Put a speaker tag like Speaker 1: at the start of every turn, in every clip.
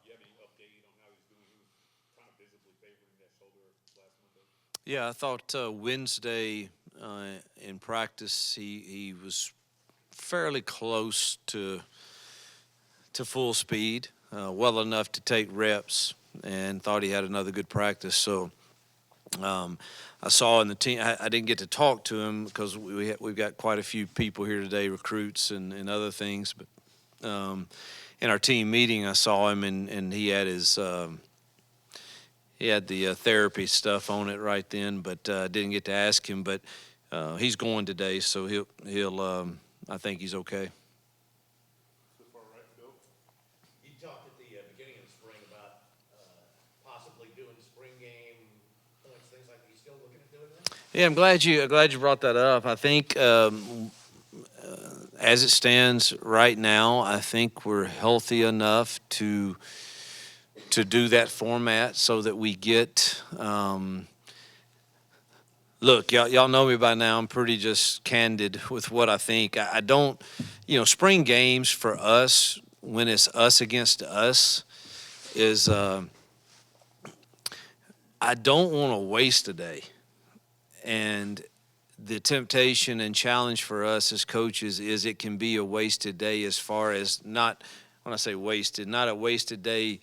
Speaker 1: you have any update on how he's doing? He was kind of visibly favoring that shoulder last Monday.
Speaker 2: Yeah, I thought Wednesday in practice he was fairly close to full speed, well enough to take reps, and thought he had another good practice. So I saw in the team. I didn't get to talk to him because we've got quite a few people here today, recruits and other things. But in our team meeting, I saw him, and he had his. He had the therapy stuff on it right then, but didn't get to ask him. But he's going today, so he'll. I think he's okay.
Speaker 1: So far, right, Bill?
Speaker 3: You talked at the beginning of the spring about possibly doing spring game points, things like that. You still looking at doing that?
Speaker 2: Yeah, I'm glad you brought that up. I think as it stands right now, I think we're healthy enough to do that format so that we get. Look, y'all know me by now. I'm pretty just candid with what I think. I don't, spring games for us when it's us against us is. I don't want to waste a day, and the temptation and challenge for us as coaches is it can be a wasted day as far as not when I say wasted, not a wasted day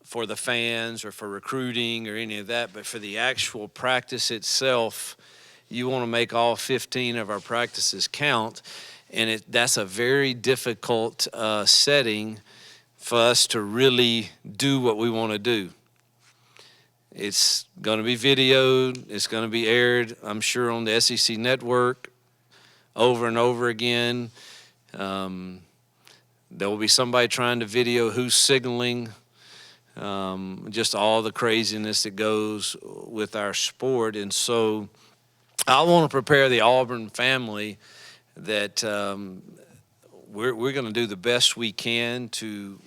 Speaker 2: for the fans or for recruiting or any of that, but for the actual practice itself. You want to make all 15 of our practices count, and that's a very difficult setting for us to really do what we want to do. It's going to be videoed. It's going to be aired, I'm sure, on the SEC network over and over again. There will be somebody trying to video who's signaling, just all the craziness that goes with our sport. And so I want to prepare the Auburn family that we're going to do the best we can to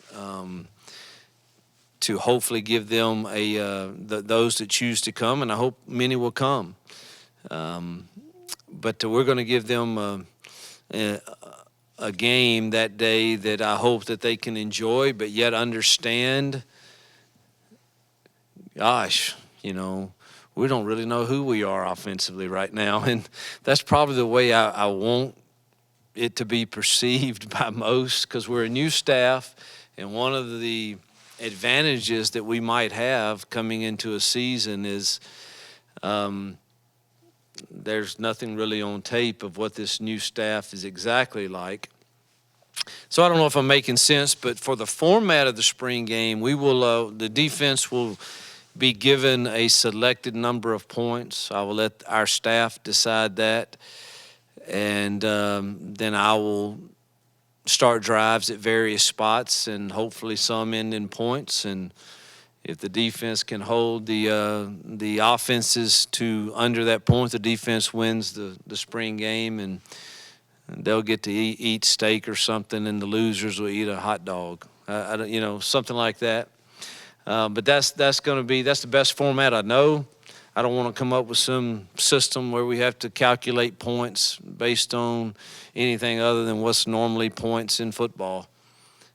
Speaker 2: hopefully give them those that choose to come, and I hope many will come. But we're going to give them a game that day that I hope that they can enjoy, but yet understand. Gosh, we don't really know who we are offensively right now, and that's probably the way I want it to be perceived by most, because we're a new staff, and one of the advantages that we might have coming into a season is there's nothing really on tape of what this new staff is exactly like. So I don't know if I'm making sense, but for the format of the spring game, we will the defense will be given a selected number of points. I will let our staff decide that, and then I will start drives at various spots, and hopefully some end in points. And if the defense can hold the offenses to under that point, the defense wins the spring game, and they'll get to eat steak or something, and the losers will eat a hot dog. I don't, something like that. But that's the best format I know. I don't want to come up with some system where we have to calculate points based on anything other than what's normally points in football.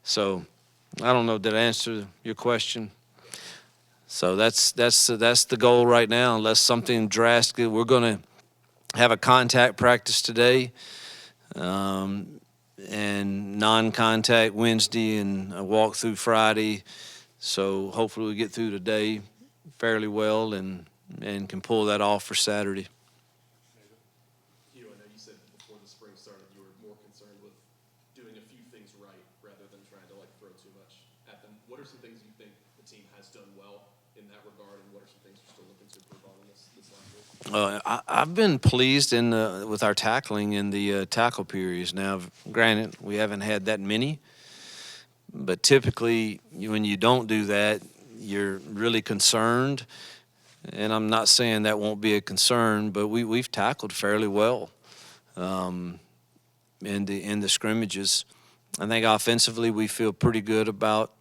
Speaker 2: So I don't know, did I answer your question? So that's the goal right now. Unless something drastic, we're going to have a contact practice today, and non-contact Wednesday, and a walkthrough Friday. So hopefully we get through today fairly well and can pull that off for Saturday.
Speaker 4: Hugh, I know you said before the spring started you were more concerned with doing a few things right rather than trying to throw too much at them. What are some things you think the team has done well in that regard, and what are some things you're still looking to improve on in this last week?
Speaker 2: I've been pleased with our tackling in the tackle periods. Now, granted, we haven't had that many, but typically when you don't do that, you're really concerned. And I'm not saying that won't be a concern, but we've tackled fairly well in the scrimmages. I think offensively we feel pretty good about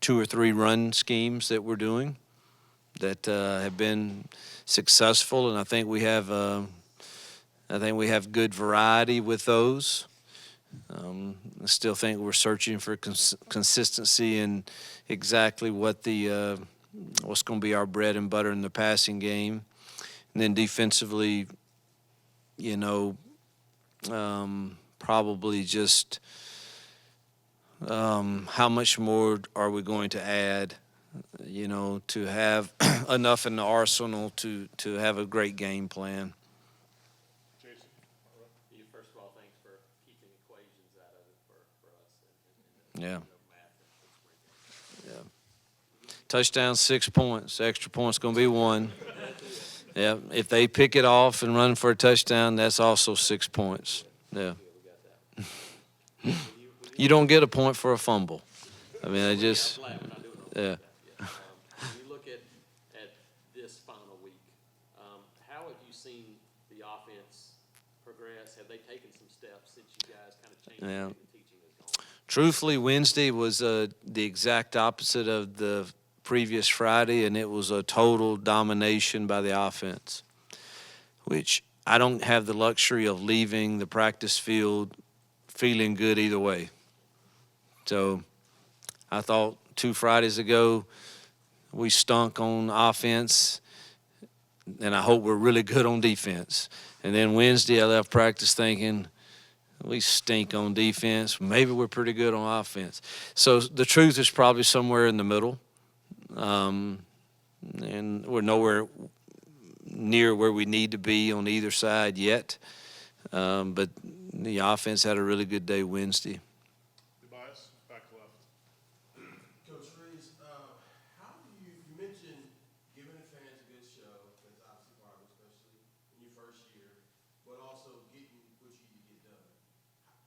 Speaker 2: 2 or 3 run schemes that we're doing that have been successful, and I think we have good variety with those. I still think we're searching for consistency in exactly what the what's going to be our bread and butter in the passing game. And then defensively, probably just how much more are we going to add, to have enough in the arsenal to have a great game plan.
Speaker 1: Jason?
Speaker 4: You, first of all, thanks for keeping equations out of it for us.
Speaker 2: Yeah.
Speaker 4: Math and
Speaker 2: Yeah. Touchdown, 6 points. Extra points going to be 1. Yeah. If they pick it off and run for a touchdown, that's also 6 points. Yeah. You don't get a point for a fumble. I mean, I just, yeah.
Speaker 4: When you look at this final week, how have you seen the offense progress? Have they taken some steps since you guys kind of changed the way the teaching has gone?
Speaker 2: Truthfully, Wednesday was the exact opposite of the previous Friday, and it was a total domination by the offense, which I don't have the luxury of leaving the practice field feeling good either way. So I thought 2 Fridays ago we stunk on offense, and I hope we're really good on defense. And then Wednesday I left practice thinking, we stink on defense. Maybe we're pretty good on offense. So the truth is probably somewhere in the middle. And we're nowhere near where we need to be on either side yet. But the offense had a really good day Wednesday.
Speaker 1: Tobias, back left.
Speaker 5: Coach Freeze, how do you mentioned giving the fans a good show, that's obviously part of it, especially in your first year, but also getting what you need to get done.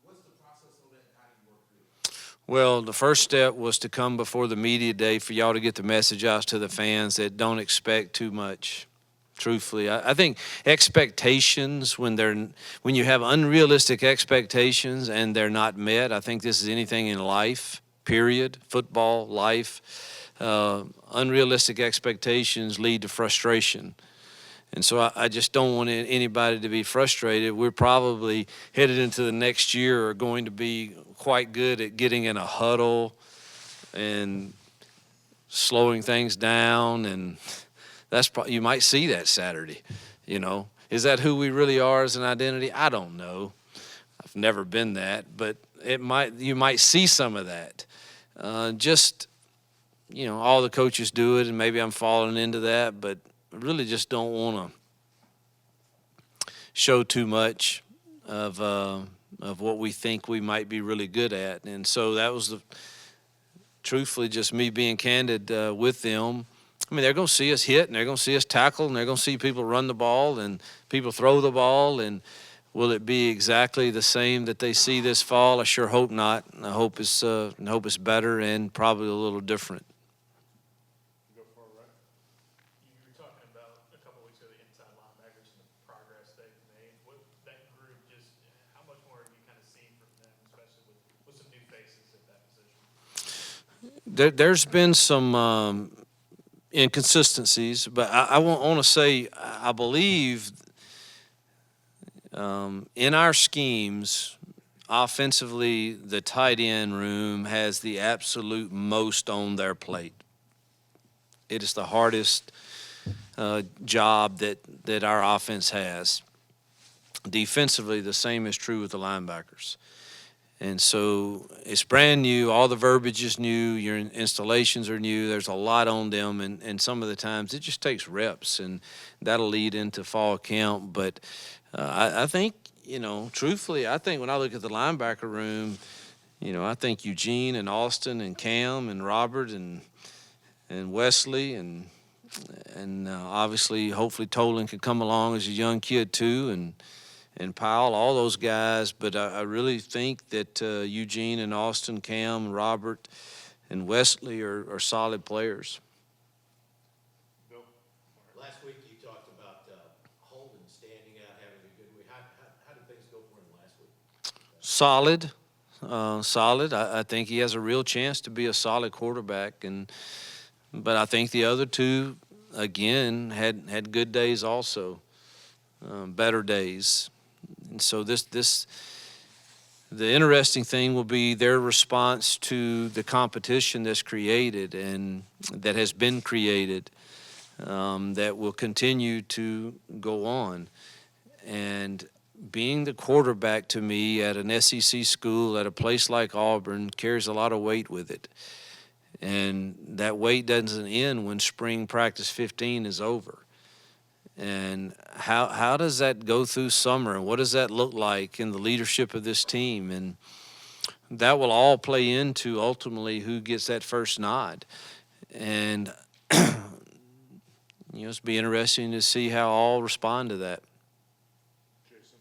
Speaker 5: What's the process on that? How do you work through it?
Speaker 2: Well, the first step was to come before the media day for y'all to get the message out to the fans that don't expect too much. Truthfully, I think expectations, when you have unrealistic expectations and they're not met, I think this is anything in life, period, football, life, unrealistic expectations lead to frustration. And so I just don't want anybody to be frustrated. We're probably headed into the next year are going to be quite good at getting in a huddle and slowing things down, and you might see that Saturday. Is that who we really are as an identity? I don't know. I've never been that, but you might see some of that. All the coaches do it, and maybe I'm falling into that, but I really just don't want to show too much of what we think we might be really good at. And so that was truthfully just me being candid with them. I mean, they're going to see us hit, and they're going to see us tackle, and they're going to see people run the ball and people throw the ball. And will it be exactly the same that they see this fall? I sure hope not. I hope it's better and probably a little different.
Speaker 1: Go for it, right?
Speaker 6: You were talking about a couple of weeks ago the inside linebackers and the progress they've made. What that group how much more have you kind of seen from them, especially with some new faces at that position?
Speaker 2: There's been some inconsistencies, but I want to say I believe in our schemes, offensively, the tight end room has the absolute most on their plate. It is the hardest job that our offense has. Defensively, the same is true with the linebackers. And so it's brand new. All the verbiage is new. Your installations are new. There's a lot on them, and some of the times it just takes reps, and that'll lead into fall camp. But I think, truthfully, I think when I look at the linebacker room, I think Eugene and Austin and Cam and Robert and Wesley and obviously, hopefully, Tolan can come along as a young kid too, and Powell, all those guys. But I really think that Eugene and Austin, Cam, Robert, and Wesley are solid players.
Speaker 1: Bill?
Speaker 3: Last week you talked about Holden standing out, having a good week. How did things go for him last week?
Speaker 2: Solid. I think he has a real chance to be a solid quarterback, but I think the other two, again, had good days also, better days. And so this The interesting thing will be their response to the competition that's created and that has been created, that will continue to go on. And being the quarterback to me at an SEC school, at a place like Auburn, carries a lot of weight with it. And that weight doesn't end when spring practice 15 is over. And how does that go through summer, and what does that look like in the leadership of this team? And that will all play into ultimately who gets that first nod. And it's be interesting to see how all respond to that.
Speaker 1: Jason?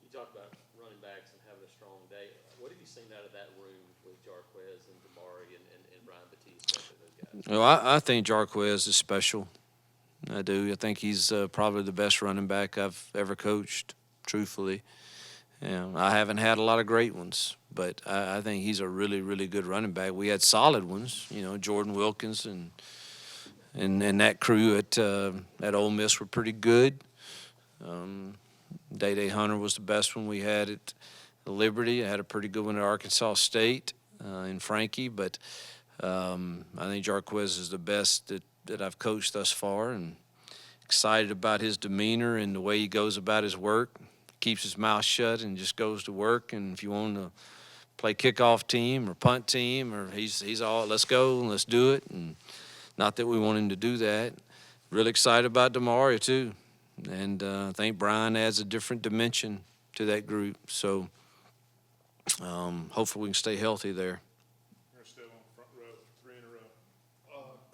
Speaker 7: You talked about running backs and having a strong day. What have you seen out of that room with Jarquez and Damari and Brian Batiste, especially those guys?
Speaker 2: Well, I think Jarquez is special. I do. I think he's probably the best running back I've ever coached, truthfully. I haven't had a lot of great ones, but I think he's a really, really good running back. We had solid ones, Jordan Wilkins and that crew at Ole Miss were pretty good. Day Hunter was the best one we had at Liberty. I had a pretty good one at Arkansas State in Frankie, but I think Jarquez is the best that I've coached thus far, and excited about his demeanor and the way he goes about his work. Keeps his mouth shut and just goes to work. And if you want to play kickoff team or punt team, or he's all, let's go and let's do it. And not that we want him to do that. Really excited about Damari too, and I think Brian adds a different dimension to that group. So hopefully we can stay healthy there.
Speaker 1: We're still on the front row, 3 in a row.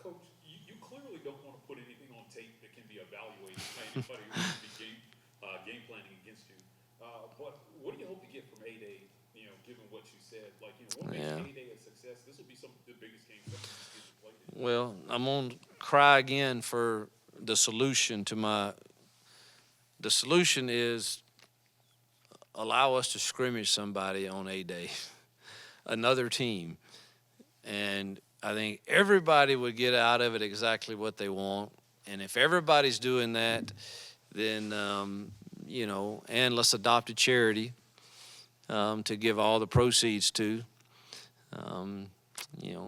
Speaker 1: Coach, you clearly don't want to put anything on tape that can be evaluated by anybody who would be game planning against you. But what do you hope to get from A-Day, given what you said? Like, what makes A-Day a success? This will be some of the biggest games some of these kids have played in.
Speaker 2: Well, I'm going to cry again for the solution to the solution is allow us to scrimmage somebody on A-Day, another team. And I think everybody would get out of it exactly what they want. And if everybody's doing that, then, and let's adopt a charity to give all the proceeds to.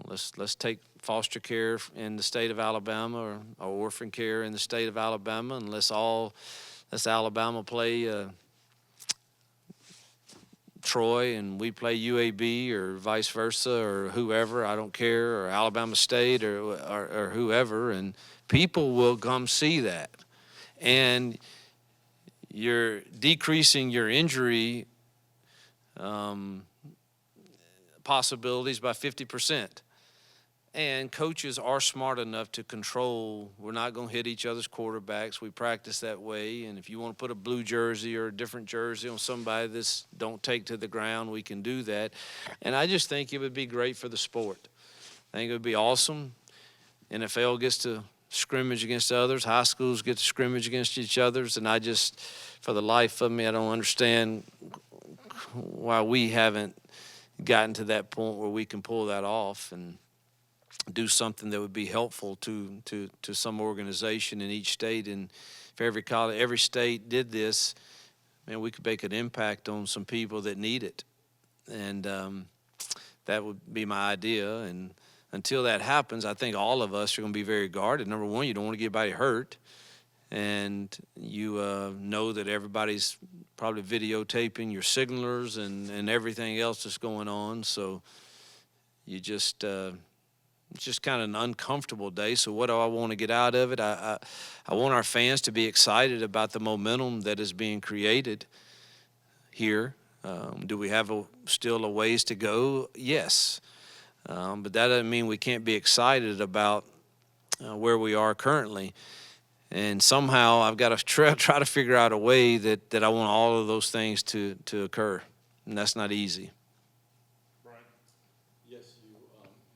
Speaker 2: Let's take foster care in the state of Alabama or orphan care in the state of Alabama, and let's Alabama play Troy and we play UAB or vice versa or whoever, I don't care, or Alabama State or whoever, and people will come see that. And you're decreasing your injury possibilities by 50%. And coaches are smart enough to control, we're not going to hit each other's quarterbacks. We practice that way. And if you want to put a blue jersey or a different jersey on somebody that's don't take to the ground, we can do that. And I just think it would be great for the sport. I think it would be awesome. NFL gets to scrimmage against others. High schools get to scrimmage against each others. And I just, for the life of me, I don't understand why we haven't gotten to that point where we can pull that off and do something that would be helpful to some organization in each state. And if every state did this, man, we could make an impact on some people that need it. And that would be my idea. And until that happens, I think all of us are going to be very guarded. Number one, you don't want to get anybody hurt. And you know that everybody's probably videotaping your signalers and everything else that's going on. So you just it's just kind of an uncomfortable day. So what do I want to get out of it? I want our fans to be excited about the momentum that is being created here. Do we have still a ways to go? Yes. But that doesn't mean we can't be excited about where we are currently. And somehow I've got to try to figure out a way that I want all of those things to occur. And that's not easy.
Speaker 1: Brian?
Speaker 7: Yes,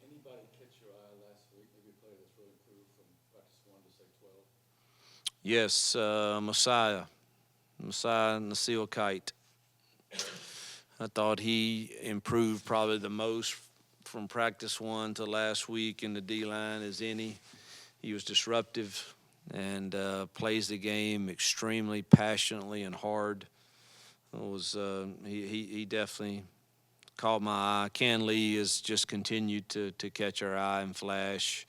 Speaker 7: anybody catch your eye last week? Maybe a player that's really improved from practice 1 to say 12?
Speaker 2: Yes, Messiah Nasil Kite. I thought he improved probably the most from practice 1 to last week in the D-line as any. He was disruptive and plays the game extremely passionately and hard. he definitely caught my eye. Ken Lee has just continued to catch our eye and flash.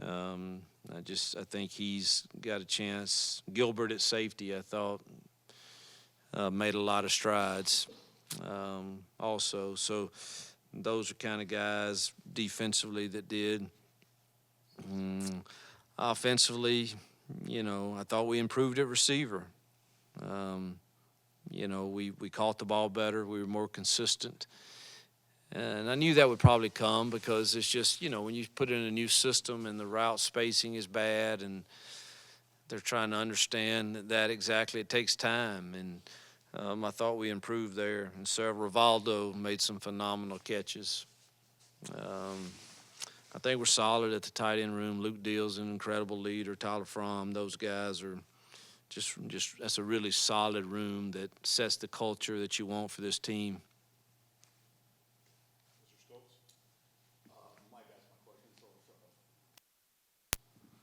Speaker 2: I think he's got a chance. Gilbert at safety, I thought, made a lot of strides also. So those are kind of guys defensively that did. Offensively, I thought we improved at receiver. We caught the ball better. We were more consistent. And I knew that would probably come because it's just, when you put in a new system and the route spacing is bad and they're trying to understand that exactly, it takes time. And I thought we improved there. And Rivaldo made some phenomenal catches. I think we're solid at the tight end room. Luke Deal's an incredible leader. Tyler Fromm, those guys are just that's a really solid room that sets the culture that you want for this team.
Speaker 1: Mr. Stokes?
Speaker 8: Mike asked my question, so shut up.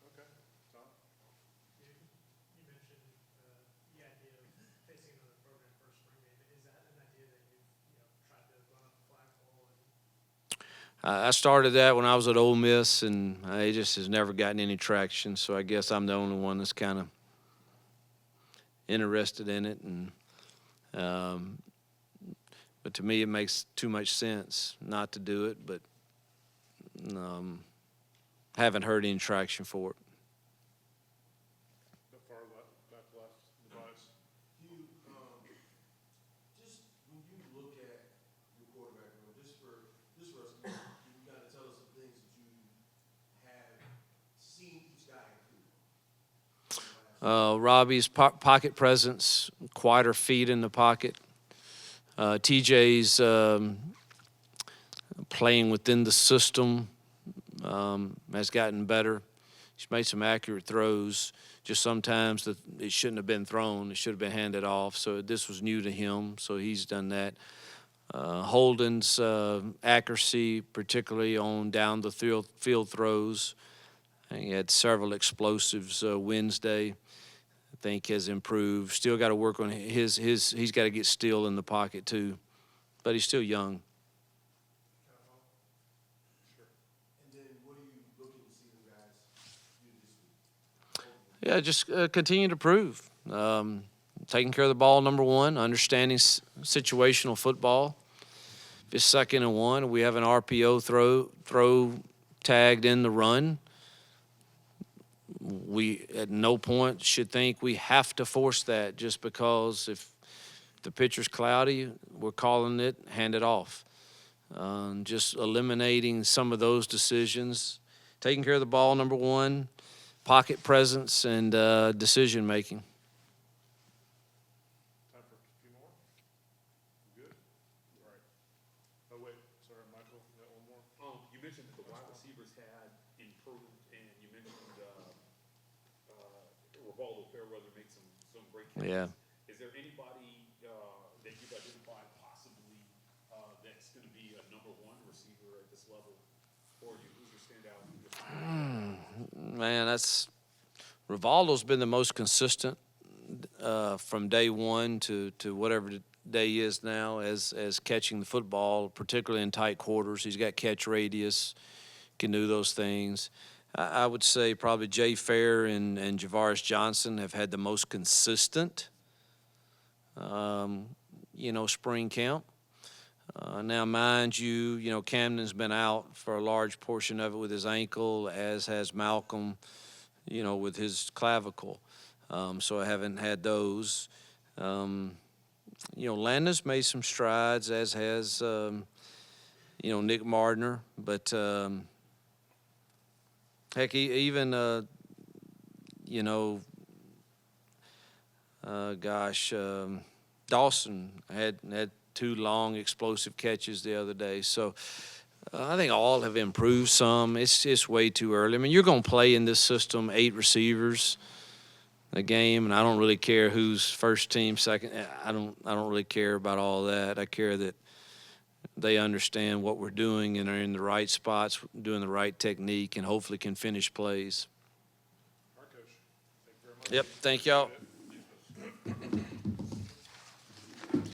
Speaker 1: Okay. Tom?
Speaker 6: You mentioned the idea of facing another program for a spring game. Is that an idea that you've tried to run up the flagpole?
Speaker 2: I started that when I was at Ole Miss, and it just has never gotten any traction. So I guess I'm the only one that's kind of interested in it. And but to me, it makes too much sense not to do it. But haven't heard any traction for it.
Speaker 1: The far left, back left, device.
Speaker 5: Hugh, just when you look at your quarterback room, just for us, can you kind of tell us some things that you have seen each guy improve?
Speaker 2: Robbie's pocket presence, quieter feet in the pocket. TJ's playing within the system has gotten better. He's made some accurate throws. Just sometimes it shouldn't have been thrown. It should have been handed off. So this was new to him, so he's done that. Holden's accuracy, particularly on down the field throws. He had several explosives Wednesday. I think has improved. Still got to work on his. He's got to get still in the pocket too, but he's still young.
Speaker 5: And then what are you looking to see them guys do this week?
Speaker 2: Yeah, just continue to prove. Taking care of the ball, number one. Understanding situational football. If it's 2nd and 1, we have an RPO throw tagged in the run. We at no point should think we have to force that just because if the pitcher's cloudy, we're calling it, hand it off. Just eliminating some of those decisions. Taking care of the ball, number one. Pocket presence and decision making.
Speaker 1: Time for a few more? Good? All right. Oh, wait, sorry, Michael, you got one more? You mentioned that the wide receivers had improved, and you mentioned Rivaldo Fairweather made some great catches.
Speaker 2: Yeah.
Speaker 1: Is there anybody that you've identified possibly that's going to be a number one receiver at this level? Or who's your standout?
Speaker 2: Man, Rivaldo's been the most consistent from day one to whatever the day is now as catching the football, particularly in tight quarters. He's got catch radius, can do those things. I would say probably Jay Fair and Javaris Johnson have had the most consistent, spring camp. Now, mind you, Camden's been out for a large portion of it with his ankle, as has Malcolm, with his clavicle. So I haven't had those. Landon's made some strides, as has, Nick Mardner. But, heck, even, Dawson had 2 long explosive catches the other day. So I think all have improved some. It's just way too early. I mean, you're going to play in this system 8 receivers a game, and I don't really care who's first team, second. I don't really care about all that. I care that they understand what we're doing and are in the right spots, doing the right technique, and hopefully can finish plays.
Speaker 1: All right, Coach. Thank you very much.
Speaker 2: Yep, thank y'all.